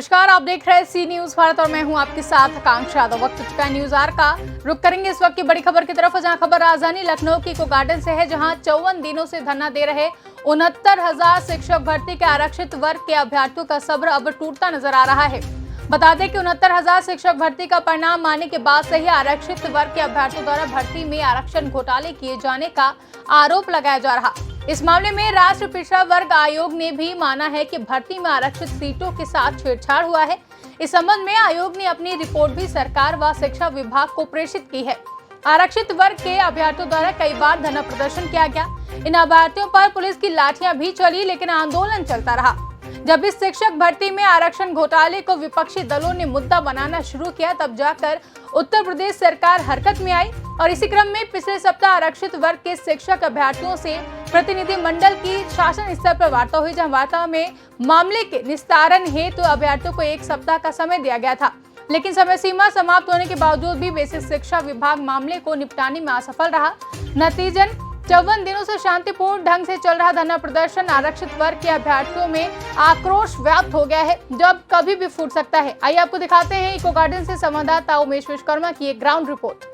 नमस्कार, आप देख रहे हैं सी न्यूज भारत और मैं हूं आपके साथ आकांक्षा यादव। वक्त चुका है न्यूज आर का। रुक करेंगे इस वक्त की बड़ी खबर की तरफ, जहां खबर राजधानी लखनऊ की इको गार्डन से है, जहां 54 दिनों से धरना दे रहे 69,000 शिक्षक भर्ती के आरक्षित वर्ग के अभ्यर्थियों का सब्र अब टूटता नजर आ रहा है। बता दें कि 69,000 शिक्षक भर्ती का परिणाम आने के बाद से ही आरक्षित वर्ग के अभ्यर्थियों द्वारा भर्ती में आरक्षण घोटाले किए जाने का आरोप लगाया जा रहा। इस मामले में राष्ट्रीय पिछड़ा वर्ग आयोग ने भी माना है कि भर्ती में आरक्षित सीटों के साथ छेड़छाड़ हुआ है। इस संबंध में आयोग ने अपनी रिपोर्ट भी सरकार व शिक्षा विभाग को प्रेषित की है। आरक्षित वर्ग के अभ्यर्थियों द्वारा कई बार धरना प्रदर्शन किया गया। इन अभ्यर्थियों पर पुलिस की लाठियां भी चली, लेकिन आंदोलन चलता रहा। जब इस शिक्षक भर्ती में आरक्षण घोटाले को विपक्षी दलों ने मुद्दा बनाना शुरू किया, तब जाकर उत्तर प्रदेश सरकार हरकत में आई और इसी क्रम में पिछले सप्ताह आरक्षित वर्ग के शिक्षक अभ्यर्थियों से प्रतिनिधि मंडल की शासन स्तर पर वार्ता हुई, जहां वार्ता में मामले के निस्तारण हेतु अभ्यर्थियों को 1 सप्ताह का समय दिया गया था। लेकिन समय सीमा समाप्त होने के बावजूद भी बेसिक शिक्षा विभाग मामले को निपटाने में असफल रहा। नतीजन 54 दिनों से शांतिपूर्ण ढंग से चल रहा धरना प्रदर्शन आरक्षित वर्ग के अभ्यर्थियों में आक्रोश व्याप्त हो गया है, जो अब कभी भी फूट सकता है। आइए आपको दिखाते हैं इको गार्डन से संवाददाता उमेश विश्वकर्मा की एक ग्राउंड रिपोर्ट।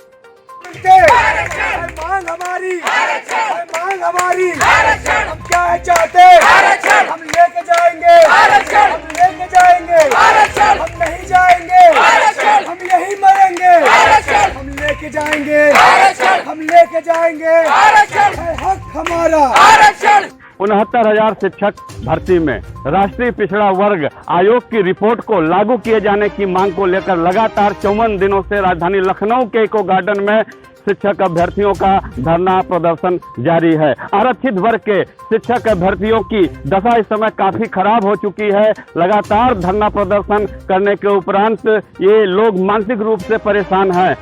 मांग हमारी, मांग हमारी, हम क्या है चाहते, हम लेके जाएंगे, हम लेके जाएंगे, हम नहीं जाएंगे, हम यही मरेंगे, हम लेके जाएंगे, हम लेके जाएंगे, हक हमारा। 69,000 शिक्षक भर्ती में राष्ट्रीय पिछड़ा वर्ग आयोग की रिपोर्ट को लागू किए जाने की मांग को लेकर लगातार 54 दिनों से राजधानी लखनऊ के इको गार्डन में शिक्षक अभ्यर्थियों का धरना प्रदर्शन जारी है। आरक्षित वर्ग के शिक्षक अभ्यर्थियों की दशा इस समय काफी खराब हो चुकी है। लगातार धरना प्रदर्शन करने के उपरांत ये लोग मानसिक रूप से परेशान हैं।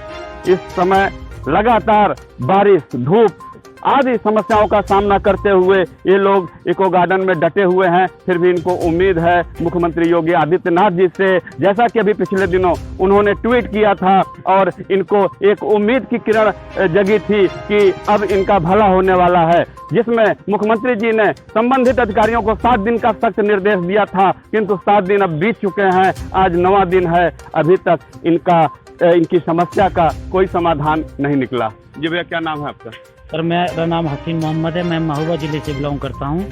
इस समय लगातार बारिश, धूप आदि समस्याओं का सामना करते हुए ये लोग इको गार्डन में डटे हुए हैं। फिर भी इनको उम्मीद है मुख्यमंत्री योगी आदित्यनाथ जी से, जैसा कि अभी पिछले दिनों उन्होंने ट्वीट किया था और इनको एक उम्मीद की किरण जगी थी कि अब इनका भला होने वाला है, जिसमें मुख्यमंत्री जी ने संबंधित अधिकारियों को 7 दिन का सख्त निर्देश दिया था, किंतु 7 दिन अब बीत चुके हैं। आज 9वां दिन है, अभी तक इनकी समस्या का कोई समाधान नहीं निकला। जी भैया, क्या नाम है आपका? सर, मेरा नाम हसीन मोहम्मद है। मैं महुआ जिले से बिलोंग करता हूं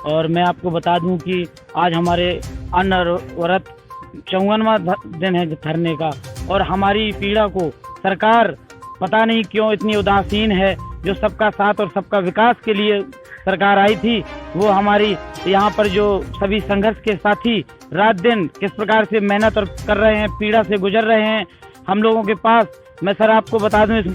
और मैं आपको बता दूं कि आज हमारे अनवरत 54वां दिन है धरने का और हमारी पीड़ा को सरकार पता नहीं क्यों इतनी उदासीन है। जो सबका साथ और सबका विकास के लिए सरकार आई थी, वो हमारी यहाँ पर जो सभी संघर्ष के साथी रात दिन किस प्रकार से मेहनत और कर रहे हैं, पीड़ा से गुजर रहे हैं हम लोगों के पास। मैं सर आपको बता दूं इस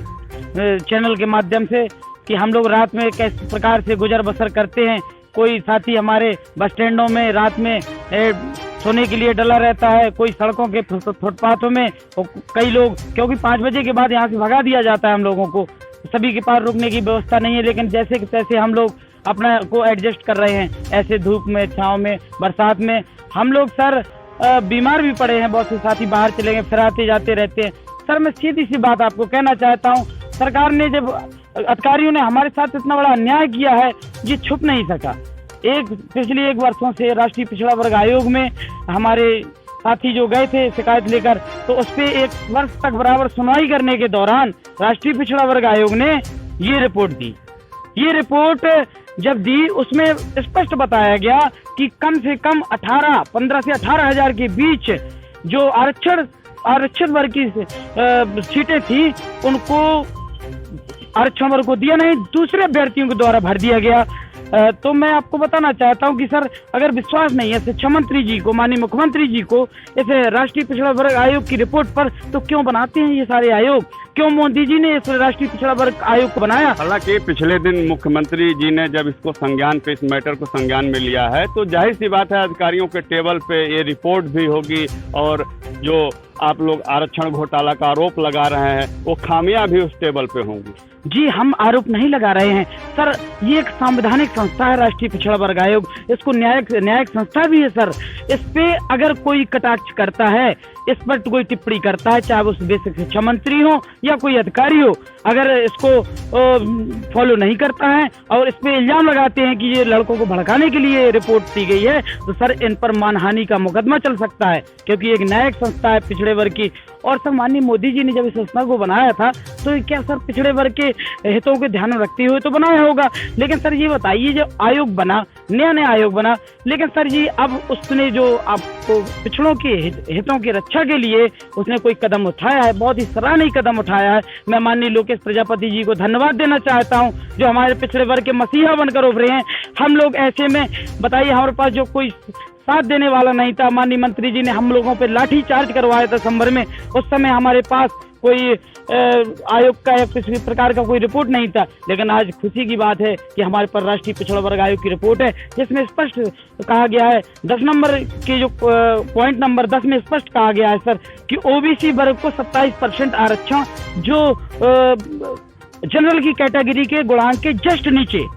चैनल के माध्यम से कि हम लोग रात में किस प्रकार से गुजर बसर करते हैं। कोई साथी हमारे बस स्टैंडों में रात में सोने के लिए डला रहता है, कोई सड़कों के फुटपाथों में, और कई लोग क्योंकि 5 बजे के बाद यहाँ से भगा दिया जाता है हम लोगों को, सभी के पास रुकने की व्यवस्था नहीं है। लेकिन जैसे कि तैसे हम लोग अपना को एडजस्ट कर रहे हैं, ऐसे धूप में, छाँव में, बरसात में। हम लोग सर बीमार भी पड़े हैं, बहुत से साथी बाहर चले गए, फिर आते जाते रहते हैं। सर मैं सीधी सी बात आपको कहना चाहता हूँ, सरकार ने जब अधिकारियों ने हमारे साथ इतना बड़ा अन्याय किया है, ये छुप नहीं सका। पिछले 1 वर्षों से राष्ट्रीय पिछड़ा वर्ग आयोग में हमारे साथी जो गए थे शिकायत लेकर, तो उस पे 1 वर्ष तक बराबर सुनवाई करने के दौरान राष्ट्रीय पिछड़ा वर्ग आयोग ने ये रिपोर्ट दी। ये रिपोर्ट जब दी, उसमें स्पष्ट बताया गया कि कम से कम 15 से 18,000 के बीच जो आरक्षित वर्ग की सीटें थी, उनको आरक्षण वर्ग को दिया नहीं, दूसरे अभ्यर्थियों के द्वारा भर दिया गया। तो मैं आपको बताना चाहता हूं कि सर अगर विश्वास नहीं है शिक्षा मंत्री जी को, माननीय मुख्यमंत्री जी को, इस राष्ट्रीय पिछड़ा वर्ग आयोग की रिपोर्ट पर, तो क्यों बनाते हैं ये सारे आयोग? क्यों मोदी जी ने इस राष्ट्रीय पिछड़ा वर्ग आयोग को बनाया? हालांकि पिछले दिन मुख्यमंत्री जी ने जब इसको संज्ञान पे, इस मैटर को संज्ञान में लिया है, तो जाहिर सी बात है अधिकारियों के टेबल पे ये रिपोर्ट भी होगी और जो आप लोग आरक्षण घोटाला का आरोप लगा रहे हैं, वो खामियां भी उस टेबल पे होंगी। जी, हम आरोप नहीं लगा रहे हैं सर, ये एक संवैधानिक संस्था है राष्ट्रीय पिछड़ा वर्ग आयोग, इसको न्यायिक संस्था भी है सर। इस पे अगर कोई कटाक्ष करता है, इस पर कोई टिप्पणी करता है, चाहे वो बेसिक शिक्षा मंत्री हो या कोई अधिकारी हो, अगर इसको फॉलो नहीं करता है और इस पे इल्जाम लगाते हैं कि ये लड़कों को भड़काने के लिए रिपोर्ट दी गई है, तो सर इन पर मानहानि का मुकदमा चल सकता है, क्योंकि एक न्यायिक संस्था है पिछड़े वर्ग की। और सर माननीय मोदी जी ने जब इस संस्था को बनाया था तो क्या सर पिछड़े वर्ग के हितों को ध्यान में रखते हुए तो बनाया होगा। लेकिन सर ये बताइए, जब आयोग बना, नया आयोग बना, लेकिन सर जी अब उसने जो आपको पिछड़ों के हितों की रक्षा के लिए उसने कोई कदम उठाया है, बहुत ही सराहनीय कदम उठाया है। मैं माननीय लोकेश प्रजापति जी को धन्यवाद देना चाहता हूं, जो हमारे पिछड़े वर्ग के मसीहा बनकर उभरे हैं। हम लोग ऐसे में बताइए, हमारे पास जो कोई साथ देने वाला नहीं था, माननीय मंत्री जी ने हम लोगों पे लाठी चार्ज करवाया था दिसंबर में, उस समय हमारे पास कोई आयोग का या किसी प्रकार का कोई रिपोर्ट नहीं था। लेकिन आज खुशी की बात है कि हमारे पर राष्ट्रीय पिछड़ा वर्ग आयोग की रिपोर्ट है, जिसमें स्पष्ट कहा गया है, 10 नंबर के जो पॉइंट नंबर 10 में स्पष्ट कहा गया है सर कि ओबीसी वर्ग को 27% आरक्षण, जो जनरल की कैटेगरी के गुणांक के जस्ट नीचे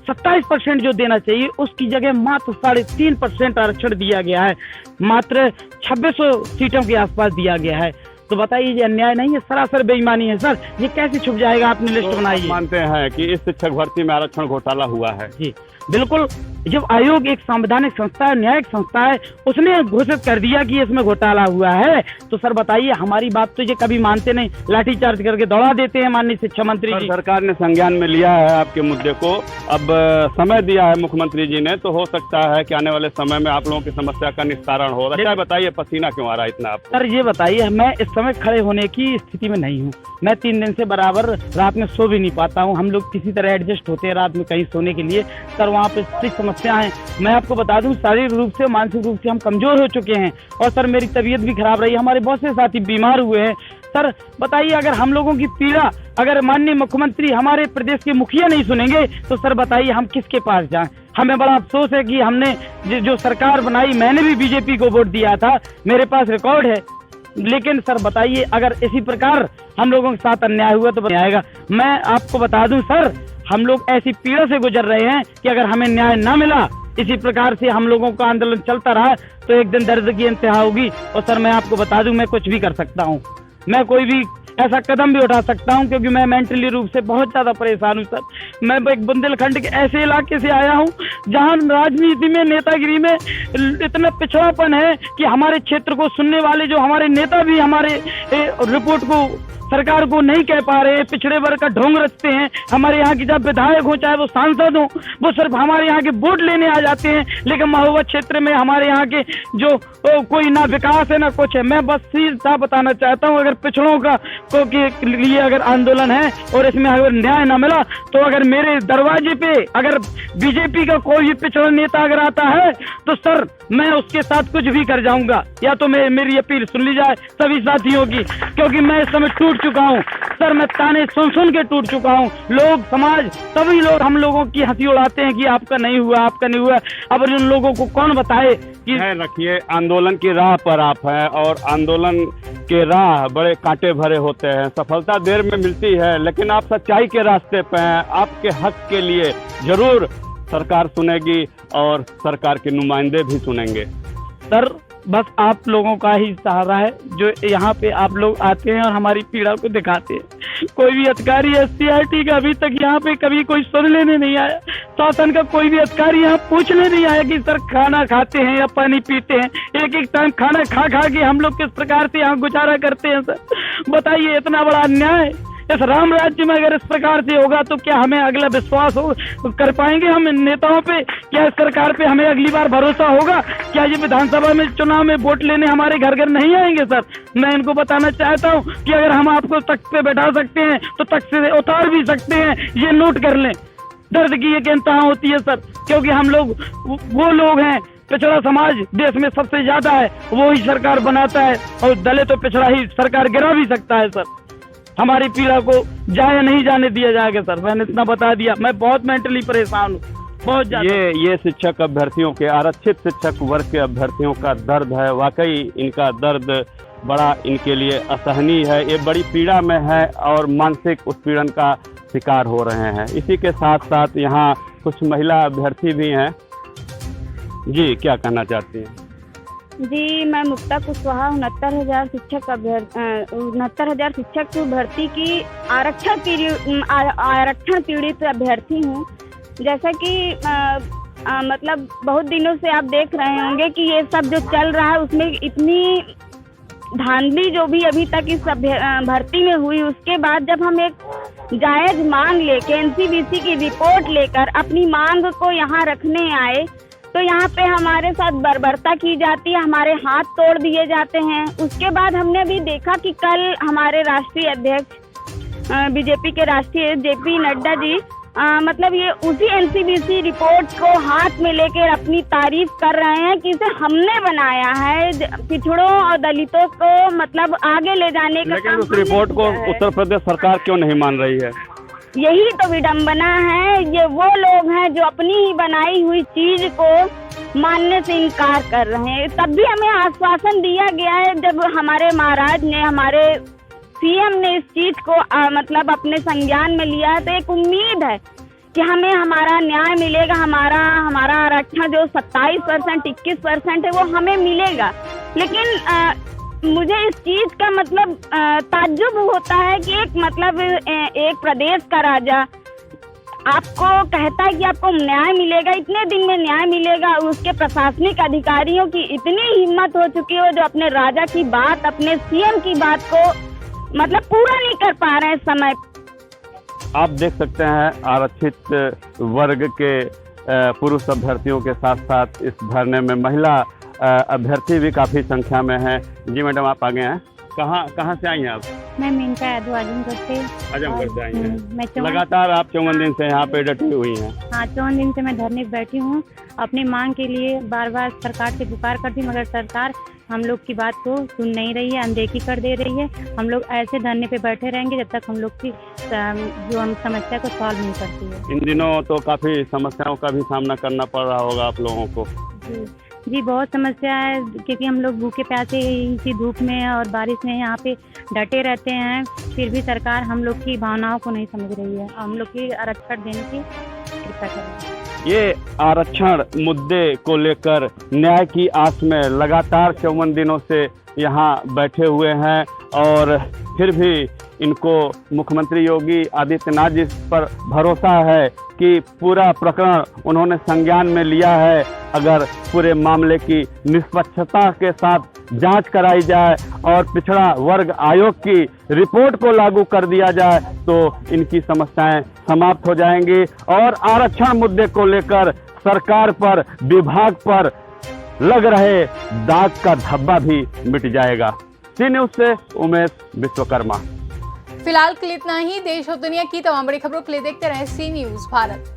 27% जो देना चाहिए, उसकी जगह मात्र 3.5% आरक्षण दिया गया है, मात्र 2600 सीटों के आसपास दिया गया है। तो बताइए, ये अन्याय नहीं है, सरासर बेईमानी है सर। ये कैसे छुप जाएगा? आपने लिस्ट बनाई है। मानते हैं कि इस शिक्षक भर्ती में आरक्षण घोटाला हुआ है? जी बिल्कुल। जब आयोग एक संवैधानिक संस्था है, न्यायिक संस्था है, उसने घोषित कर दिया कि इसमें घोटाला हुआ है, तो सर बताइए, हमारी बात तो ये कभी मानते नहीं, लाठीचार्ज करके दौड़ा देते हैं माननीय शिक्षा मंत्री जी। सरकार ने संज्ञान में लिया है आपके मुद्दे को, अब समय दिया है मुख्यमंत्री जी ने, तो हो सकता है कि आने वाले समय में आप लोगों की समस्या का निस्तारण हो। अच्छा बताइए, पसीना क्यों आ रहा है इतना आपको? सर ये बताइए, मैं इस समय खड़े होने की स्थिति में नहीं हूँ। मैं 3 दिन से बराबर रात में सो भी नहीं पाता हूँ। हम लोग किसी तरह एडजस्ट होते हैं रात में कहीं सोने के लिए। सर वहाँ पे समस्या है, मैं आपको बता दूं, शारीरिक रूप से मानसिक रूप से हम कमजोर हो चुके हैं, और सर मेरी तबीयत भी खराब रही, हमारे बहुत से साथी बीमार हुए हैं। सर बताइए, अगर हम लोगों की पीड़ा अगर माननीय मुख्यमंत्री, हमारे प्रदेश के मुखिया नहीं सुनेंगे, तो सर बताइए हम किसके पास जाएं? हमें बड़ा अफसोस है कि हमने जो सरकार बनाई, मैंने भी बीजेपी को वोट दिया था, मेरे पास रिकॉर्ड है। लेकिन सर बताइए, अगर इसी प्रकार हम लोगों के साथ अन्याय हुआ तो आएगा। मैं आपको बता दूं सर, हम लोग ऐसी पीड़ा से गुजर रहे हैं कि अगर हमें न्याय ना मिला, इसी प्रकार से हम लोगों का आंदोलन चलता रहा, तो एक दिन दर्द की इंतहा होगी। और सर मैं आपको बता दूं, मैं कुछ भी कर सकता हूं, मैं कोई भी ऐसा कदम भी उठा सकता हूं, क्योंकि मैं मेंटली रूप से बहुत ज्यादा परेशान हूं सर। मैं एक बुंदेलखंड के ऐसे इलाके से आया हूं जहां राजनीति में, नेतागिरी में इतना पिछड़ापन है कि हमारे क्षेत्र को सुनने वाले जो हमारे नेता भी हमारे रिपोर्ट को, सरकार को नहीं कह पा रहे हैं, पिछड़े वर्ग का ढोंग रचते हैं। हमारे यहाँ की जब विधायक हो, चाहे वो सांसद हो, वो सिर्फ हमारे यहाँ के वोट लेने आ जाते हैं, लेकिन महोबा क्षेत्र में हमारे यहाँ के जो कोई ना विकास है ना कुछ है। मैं बस सीधा बताना चाहता हूँ, अगर पिछड़ों का के लिए अगर आंदोलन है और इसमें अगर न्याय ना मिला, तो अगर मेरे दरवाजे पे अगर बीजेपी का कोई पिछड़ा नेता अगर आता है, तो सर मैं उसके साथ कुछ भी कर जाऊंगा। या तो मेरी अपील सुन ली जाए सभी साथियों की, क्योंकि मैं इस समय टूट चुका हूं सर, मैं ताने सुन के टूट चुका हूं। लोग, समाज, सभी लोग हम लोगों की हंसी उड़ाते हैं कि आपका नहीं हुआ, आपका नहीं हुआ। अब उन लोगों को कौन बताए कि रखिए, आंदोलन की राह पर आप हैं, और आंदोलन के राह बड़े कांटे भरे होते हैं, सफलता देर में मिलती है, लेकिन आप सच्चाई के रास्ते पे हैं। आपके हक के लिए जरूर सरकार सुनेगी और सरकार के नुमाइंदे भी सुनेंगे। सर बस आप लोगों का ही सहारा है, जो यहाँ पे आप लोग आते हैं और हमारी पीड़ा को दिखाते हैं। कोई भी अधिकारी SCIT का अभी तक यहाँ पे कभी कोई सुन लेने नहीं आया, शासन का कोई भी अधिकारी यहाँ पूछने नहीं आया कि सर खाना खाते हैं या पानी पीते हैं, एक टाइम खाना खा के हम लोग किस प्रकार से यहाँ गुजारा करते हैं। सर बताइए, इतना बड़ा अन्याय इस राम राज्य में अगर इस प्रकार से होगा, तो क्या हमें अगला विश्वास हो कर पाएंगे हम इन नेताओं पे? क्या इस सरकार पे हमें अगली बार भरोसा होगा? क्या ये विधानसभा में, चुनाव में वोट लेने हमारे घर घर नहीं आएंगे? सर मैं इनको बताना चाहता हूँ कि अगर हम आपको तख्त पे बैठा सकते हैं, तो तख्त से उतार भी सकते हैं। ये नोट कर लें, दर्द की एक इंतहा होती है सर, क्योंकि हम लोग वो लोग हैं, पिछड़ा समाज देश में सबसे ज्यादा है, वो ही सरकार बनाता है, और दलित तो पिछड़ा ही सरकार गिरा भी सकता है। सर हमारी पीड़ा को जाया नहीं जाने दिया जाएगा। सर मैंने इतना बता दिया, मैं बहुत मेंटली परेशान हूँ, बहुत ज्यादा। ये शिक्षक अभ्यर्थियों के, आरक्षित शिक्षक वर्ग के अभ्यर्थियों का दर्द है, वाकई इनका दर्द बड़ा इनके लिए असहनीय है। ये बड़ी पीड़ा में है और मानसिक उत्पीड़न का शिकार हो रहे हैं। इसी के साथ साथ यहाँ कुछ महिला अभ्यर्थी भी हैं। जी, क्या कहना चाहती हैं? जी, मैं मुक्ता कुशवाहा 69,000 शिक्षक भर्ती की आरक्षण पीड़ित अभ्यर्थी हूँ। जैसा कि मतलब बहुत दिनों से आप देख रहे होंगे कि ये सब जो चल रहा है उसमें इतनी धांधली जो भी अभी तक इस भर्ती में हुई, उसके बाद जब हम एक जायज मांग लेके एनसीबीसी की रिपोर्ट लेकर अपनी मांग को यहाँ रखने आए तो यहाँ पे हमारे साथ बर्बरता की जाती है, हमारे हाथ तोड़ दिए जाते हैं। उसके बाद हमने अभी देखा कि कल हमारे राष्ट्रीय अध्यक्ष बीजेपी के राष्ट्रीय जेपी नड्डा जी मतलब ये उसी एनसीबीसी रिपोर्ट को हाथ में लेकर अपनी तारीफ कर रहे हैं कि इसे हमने बनाया है, पिछड़ों और दलितों को मतलब आगे ले जाने का। लेकिन उस रिपोर्ट को उत्तर प्रदेश सरकार क्यों नहीं मान रही है? यही तो विडंबना है। ये वो लोग हैं जो अपनी ही बनाई हुई चीज को मानने से इनकार कर रहे हैं। तब भी हमें आश्वासन दिया गया है, जब हमारे महाराज ने, हमारे सीएम ने इस चीज को मतलब अपने संज्ञान में लिया है, तो एक उम्मीद है कि हमें हमारा न्याय मिलेगा, हमारा आरक्षण जो 27%, 21% है वो हमें मिलेगा। लेकिन मुझे इस चीज का मतलब ताज्जुब होता है कि एक प्रदेश का राजा आपको कहता है कि आपको न्याय मिलेगा, इतने दिन में न्याय मिलेगा। उसके प्रशासनिक अधिकारियों की इतनी हिम्मत हो चुकी है जो अपने राजा की बात, अपने सीएम की बात को मतलब पूरा नहीं कर पा रहे हैं समय। आप देख सकते हैं आरक्षित वर्ग के पुरुष अभ्यर्थियों के साथ साथ इस धरने में महिला अभ्यर्थी भी काफ़ी संख्या में है। जी मैडम, आप आगे हैं, कहाँ से आई हैं आप? मैं मेनका यादव आजमगढ़ से आई हैं। मैं लगातार आप 54 दिन से यहाँ पे डटी हुई हैं। हाँ, 54 दिन से मैं धरने पे बैठी हूँ। अपनी मांग के लिए बार बार सरकार से पुकार करती, मगर सरकार हम लोग की बात को सुन नहीं रही है, अनदेखी कर दे रही है। हम लोग ऐसे धरने पे बैठे रहेंगे जब तक हम लोग की जो हम समस्या को सॉल्व नहीं करती है। इन दिनों तो काफ़ी समस्याओं का भी सामना करना पड़ रहा होगा आप लोगों को। जी, बहुत समस्या है, क्योंकि हम लोग भूखे प्यासे इसी धूप में और बारिश में यहाँ पे डटे रहते हैं, फिर भी सरकार हम लोग की भावनाओं को नहीं समझ रही है। हम लोग की आरक्षण देने की कृपा करें। ये आरक्षण मुद्दे को लेकर न्याय की आस में लगातार 54 दिनों से यहाँ बैठे हुए हैं और फिर भी इनको मुख्यमंत्री योगी आदित्यनाथ जी पर भरोसा है कि पूरा प्रकरण उन्होंने संज्ञान में लिया है। अगर पूरे मामले की निष्पक्षता के साथ जांच कराई जाए और पिछड़ा वर्ग आयोग की रिपोर्ट को लागू कर दिया जाए तो इनकी समस्याएं समाप्त हो जाएंगी और आरक्षण मुद्दे को लेकर सरकार पर, विभाग पर लग रहे दाग का धब्बा भी मिट जाएगा। सी न्यूज़ से उमेश विश्वकर्मा। फिलहाल के लिए इतना ही। देश और दुनिया की तमाम बड़ी खबरों के लिए देखते रहें सी न्यूज़ भारत।